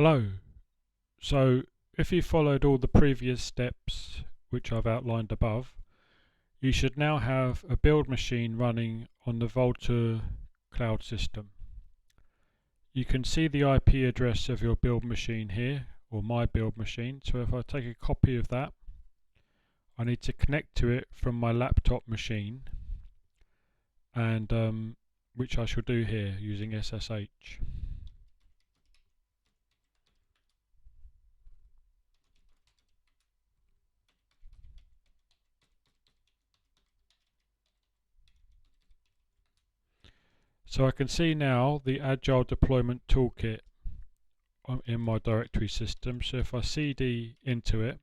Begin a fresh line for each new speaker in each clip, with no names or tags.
Hello. So if you followed all the previous steps which I've outlined above, you should now have a build machine running on the Vultr cloud system. You can see the IP address of your build machine here, or my build machine. So if I take a copy of that, I need to connect to it from my laptop machine, and which I shall do here using SSH. So I can see now the Agile deployment toolkit in my directory system. So if I cd into it,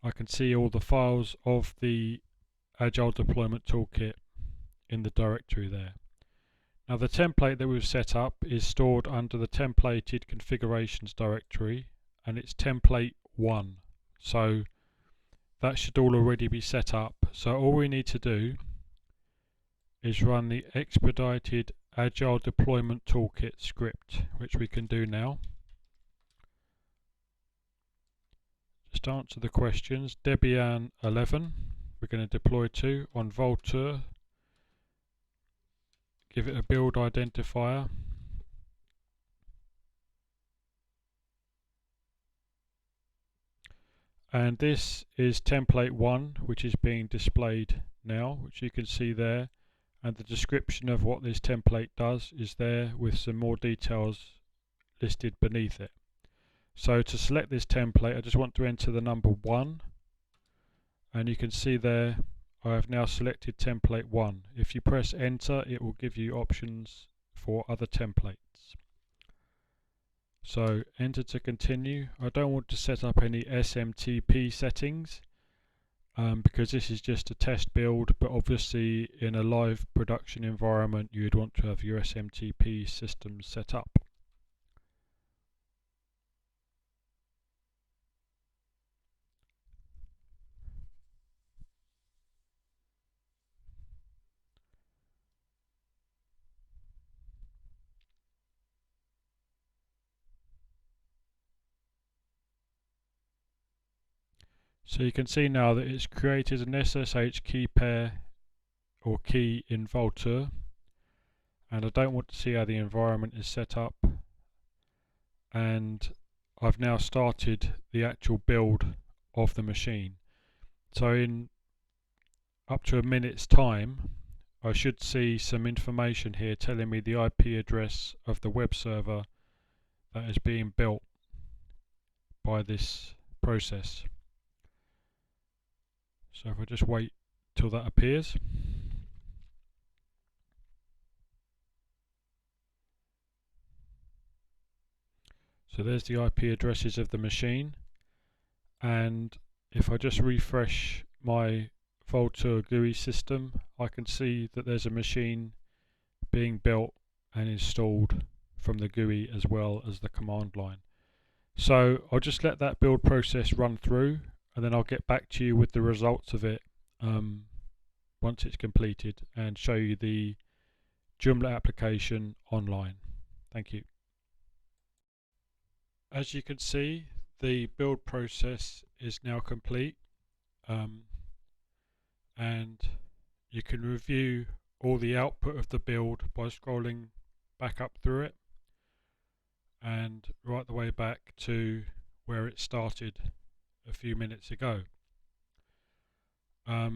I can see all the files of the Agile deployment toolkit in the directory there. Now the template that we've set up is stored under the templated configurations directory, and it's template 1. So that should all already be set up. So all we need to do is run the expedited Agile deployment toolkit script, which we can do now. Just answer the questions. Debian 11 we're going to deploy to on Vultr. Give it a build identifier. And this is template 1, which is being displayed now, which you can see there. And the description of what this template does is there with some more details listed beneath it. So to select this template, I just want to enter the number 1, and you can see there I have now selected template 1. If you press enter, it will give you options for other templates. So enter to continue. I don't want to set up any SMTP settings because this is just a test build, but obviously in a live production environment you would want to have your SMTP systems set up. So you can see now that it's created an SSH key pair or key in Vultr, and I don't want to see how the environment is set up, and I've now started the actual build of the machine. So in up to a minute's time I should see some information here telling me the IP address of the web server that is being built by this process. So if I just wait till that appears. So there's the IP addresses of the machine, and if I just refresh my Vultr GUI system, I can see that there's a machine being built and installed from the GUI as well as the command line. So I'll just let that build process run through, and then I'll get back to you with the results of it once it's completed and show you the Joomla application online. Thank you. As you can see, the build process is now complete, and you can review all the output of the build by scrolling back up through it and right the way back to where it started a few minutes ago. A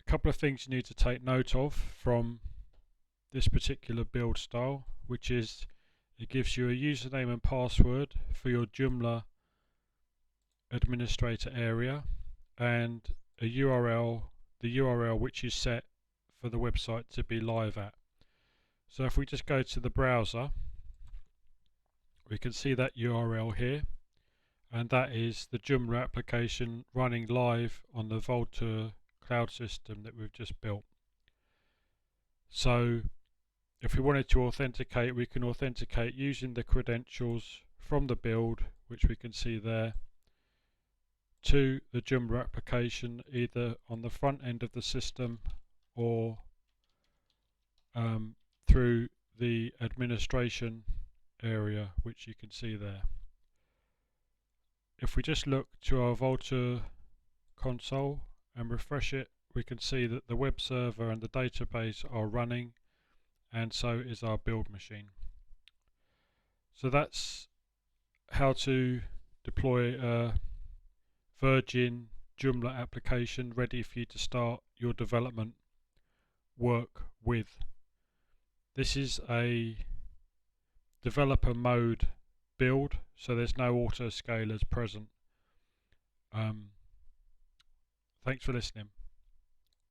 couple of things you need to take note of from this particular build style, which is it gives you a username and password for your Joomla administrator area and a URL, the URL which is set for the website to be live at. So if we just go to the browser, we can see that URL here, and that is the Joomla application running live on the Vultr cloud system that we've just built. So if we wanted to authenticate, we can authenticate using the credentials from the build, which we can see there, to the Joomla application, either on the front end of the system or through the administration area, which you can see there. If we just look to our Vultr console and refresh it, we can see that the web server and the database are running, and so is our build machine. So that's how to deploy a Virgin Joomla application ready for you to start your development work with. This is a developer mode build, so there's no autoscalers present. Thanks for listening.